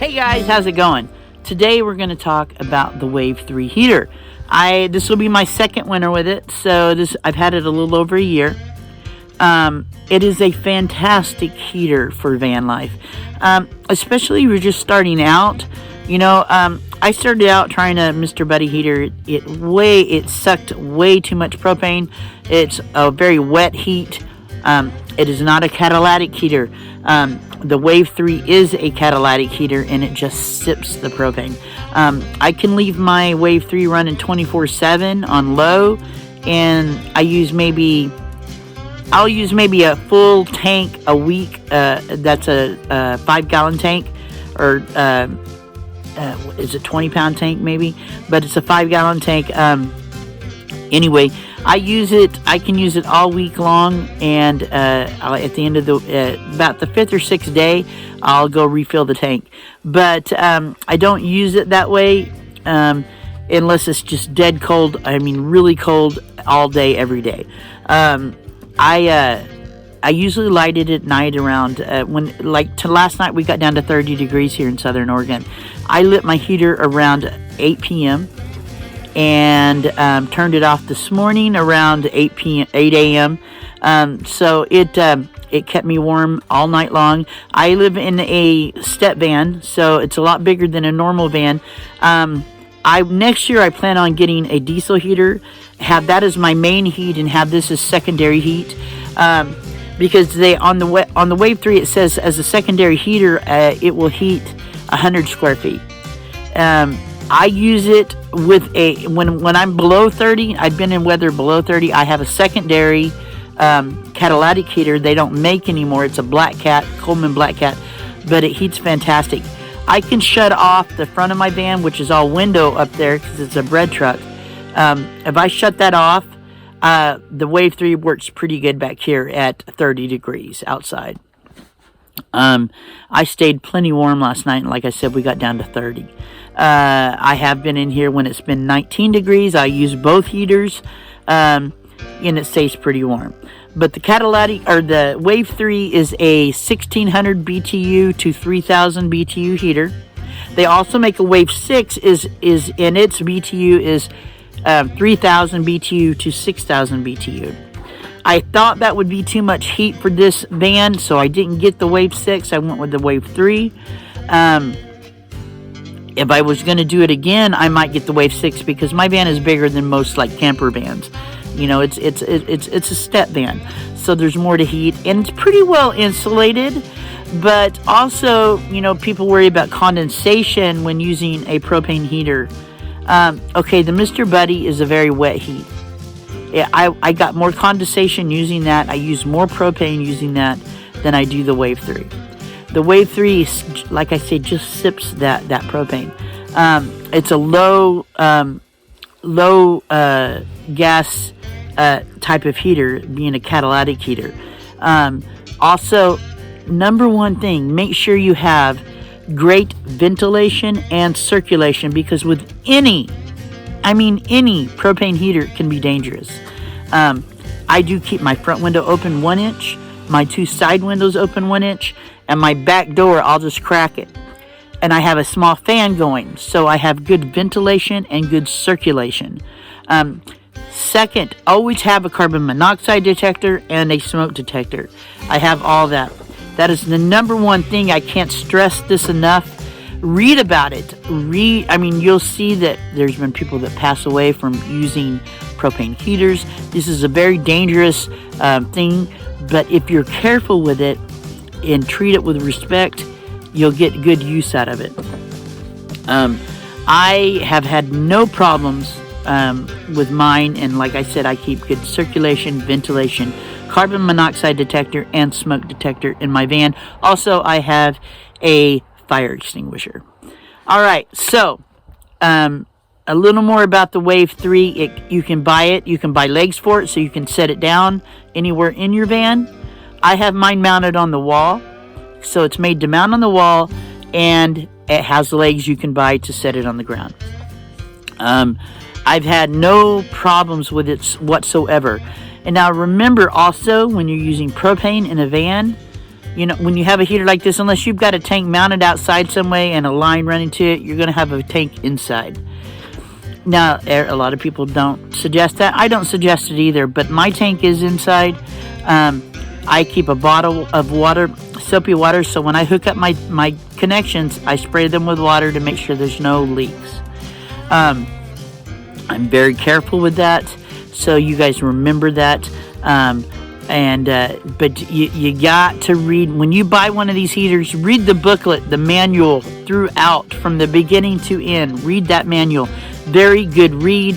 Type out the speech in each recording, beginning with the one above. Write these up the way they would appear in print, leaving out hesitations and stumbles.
Hey guys, how's it going? Today we're going to talk about the Wave 3 heater. This will be my second winter with it, so I've had it a little over a year. It is a fantastic heater for van life, especially if you're just starting out. I started out trying a Mr. Buddy heater. It sucked way too much propane. It's a very wet heat. It is not a catalytic heater. The Wave 3 is a catalytic heater, and it just sips the propane. I can leave my Wave 3 running 24/7 on low, and I'll use maybe a full tank a week. That's a 5-gallon tank, or is it 20-pound tank maybe? But it's a 5-gallon tank. Anyway, I can use it all week long, and at the end of about the 5th or 6th day, I'll go refill the tank. But I don't use it that way unless it's just dead cold. I mean, really cold all day, every day. I usually light it at night around last night we got down to 30 degrees here in Southern Oregon. I lit my heater around 8 p.m. and turned it off this morning around 8 a.m. So it kept me warm all night long. I live in a step van, so it's a lot bigger than a normal van. Next year I plan on getting a diesel heater, have that as my main heat, and have this as secondary heat. Because on the Wave 3 it says as a secondary heater it will heat 100 square feet. I use it with when I'm below 30. I've been in weather below 30. I have a secondary catalytic heater they don't make anymore. It's a Black Cat, Coleman Black Cat, but it heats fantastic. I can shut off the front of my van, which is all window up there because it's a bread truck. If I shut that off, the Wave 3 works pretty good back here at 30 degrees outside. I stayed plenty warm last night, and like I said, we got down to 30. I have been in here when it's been 19 degrees. I use both heaters, and it stays pretty warm. But the Wave 3 is a 1600 BTU to 3000 BTU heater. They also make a Wave 6 in its BTU is 3000 BTU to 6000 BTU. I thought that would be too much heat for this van, so I didn't get the Wave 6. I went with the Wave 3. If I was going to do it again, I might get the Wave 6 because my van is bigger than most camper vans. It's a step van, so there's more to heat, and it's pretty well insulated. But also, people worry about condensation when using a propane heater. The Mr. Buddy is a very wet heat. Yeah, I got more condensation using that. I use more propane using that than I do the Wave 3. The Wave 3, like I said, just sips that propane. It's a low gas type of heater, being a catalytic heater. Also, number one thing, make sure you have great ventilation and circulation, because with any propane heater can be dangerous. I do keep my front window open 1 inch, my 2 side windows open 1 inch, and my back door I'll just crack it. And I have a small fan going, so I have good ventilation and good circulation. Second, always have a carbon monoxide detector and a smoke detector. I have all that. That is the number one thing. I can't stress this enough. Read about it. You'll see that there's been people that pass away from using propane heaters. This is a very dangerous thing, but if you're careful with it and treat it with respect, you'll get good use out of it. I have had no problems with mine, and like I said, I keep good circulation, ventilation, carbon monoxide detector, and smoke detector in my van. Also, I have a fire extinguisher. All right, so a little more about the Wave 3. You can buy it. You can buy legs for it, so you can set it down anywhere in your van. I have mine mounted on the wall, so it's made to mount on the wall, and it has legs you can buy to set it on the ground. I've had no problems with it whatsoever. And now remember also, when you're using propane in a van, You know, when you have a heater like this, unless you've got a tank mounted outside some way and a line running to it, you're going to have a tank inside. Now, a lot of people don't suggest that. I don't suggest it either, but my tank is inside. I keep a bottle of water, soapy water, so when I hook up my connections, I spray them with water to make sure there's no leaks. I'm very careful with that, so you guys remember that. But you got to read, when you buy one of these heaters, read the booklet, the manual throughout from the beginning to end. Read that manual. Very good read,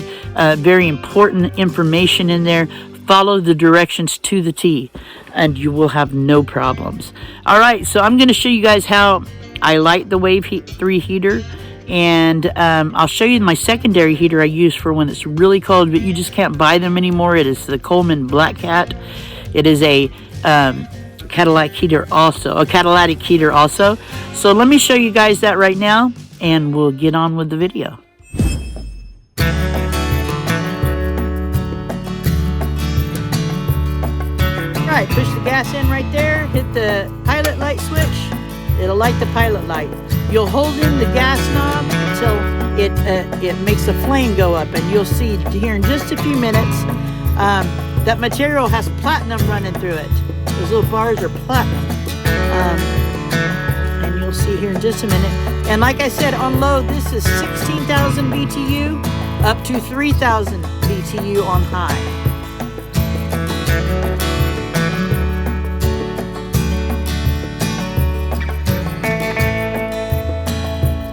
very important information in there. Follow the directions to the T and you will have no problems. All right, so I'm going to show you guys how I light the Wave 3 heater, and I'll show you my secondary heater I use for when it's really cold, but you just can't buy them anymore. It is the Coleman Black. It is a catalytic heater also. So let me show you guys that right now, and we'll get on with the video. Alright, push the gas in right there, hit the pilot light switch, it'll light the pilot light. You'll hold in the gas knob until it makes a flame go up, and you'll see here in just a few minutes that material has platinum running through it. Those little bars are platinum. And you'll see here in just a minute. And like I said, on low, this is 16,000 BTU up to 3,000 BTU on high.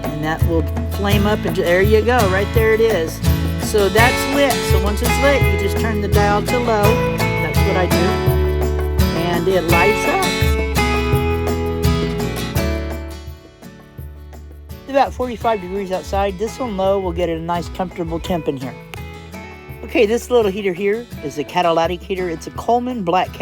And that will flame up, and there you go, right there it is. So that's lit. So once it's lit, you just turn the dial to low. That's what I do. And it lights up. It's about 45 degrees outside. This one low will get a nice comfortable temp in here. Okay, this little heater here is a catalytic heater. It's a Coleman Black.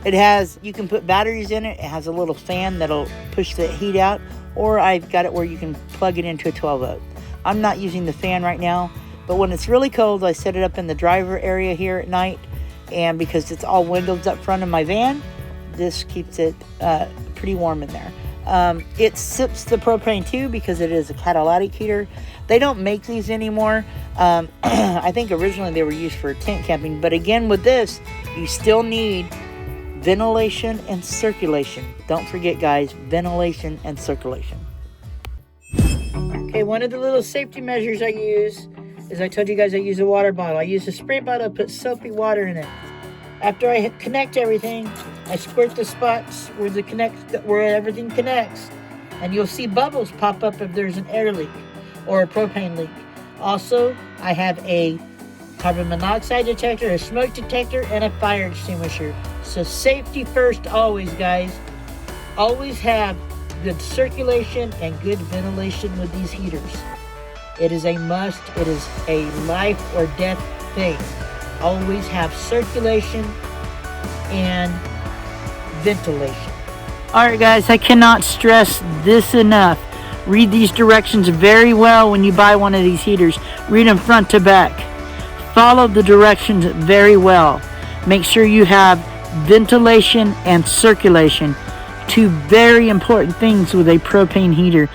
It has, you can put batteries in it. It has a little fan that'll push the heat out, or I've got it where you can plug it into a 12 volt. I'm not using the fan right now, but when it's really cold, I set it up in the driver area here at night, and because it's all windows up front of my van, this keeps it pretty warm in there. It sips the propane too, because it is a catalytic heater. They don't make these anymore. I think originally they were used for tent camping, but again with this, you still need ventilation and circulation. Don't forget, guys, ventilation and circulation. Okay, one of the little safety measures I use is, I told you guys I use a water bottle. I use a spray bottle, put soapy water in it. After I connect everything, I squirt the spots where everything connects, and you'll see bubbles pop up if there's an air leak or a propane leak. Also, I have a carbon monoxide detector, a smoke detector, and a fire extinguisher. So safety first always, guys. Always have good circulation and good ventilation with these heaters. It is a must. It is a life or death thing. Always have circulation and ventilation. Alright guys, I cannot stress this enough. Read these directions very well when you buy one of these heaters. Read them front to back. Follow the directions very well. Make sure you have ventilation and circulation. Two very important things with a propane heater.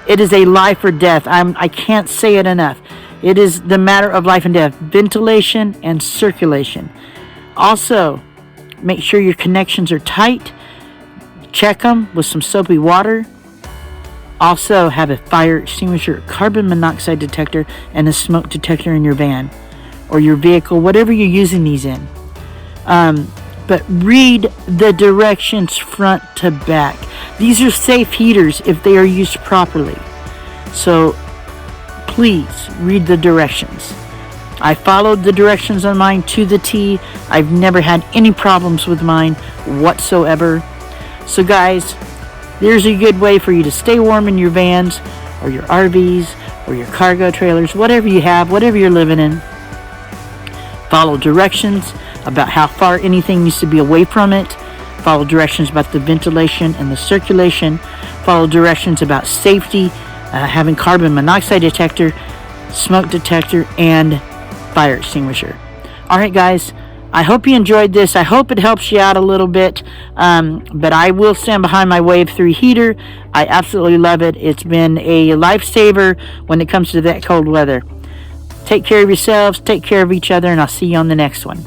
It is a life or death. I can't say it enough. It is the matter of life and death. Ventilation and circulation. Also, make sure your connections are tight. Check them with some soapy water. Also, have a fire extinguisher, carbon monoxide detector, and a smoke detector in your van or your vehicle, whatever you're using these in. But read the directions front to back. These are safe heaters if they are used properly. So please read the directions. I followed the directions on mine to the T. I've never had any problems with mine whatsoever. So guys, there's a good way for you to stay warm in your vans or your RVs or your cargo trailers, whatever you have, whatever you're living in. Follow directions about how far anything needs to be away from it. Follow directions about the ventilation and the circulation. Follow directions about safety, having carbon monoxide detector, smoke detector, and fire extinguisher. Alright guys, I hope you enjoyed this. I hope it helps you out a little bit. But I will stand behind my Wave 3 heater. I absolutely love it. It's been a lifesaver when it comes to that cold weather. Take care of yourselves, take care of each other, and I'll see you on the next one.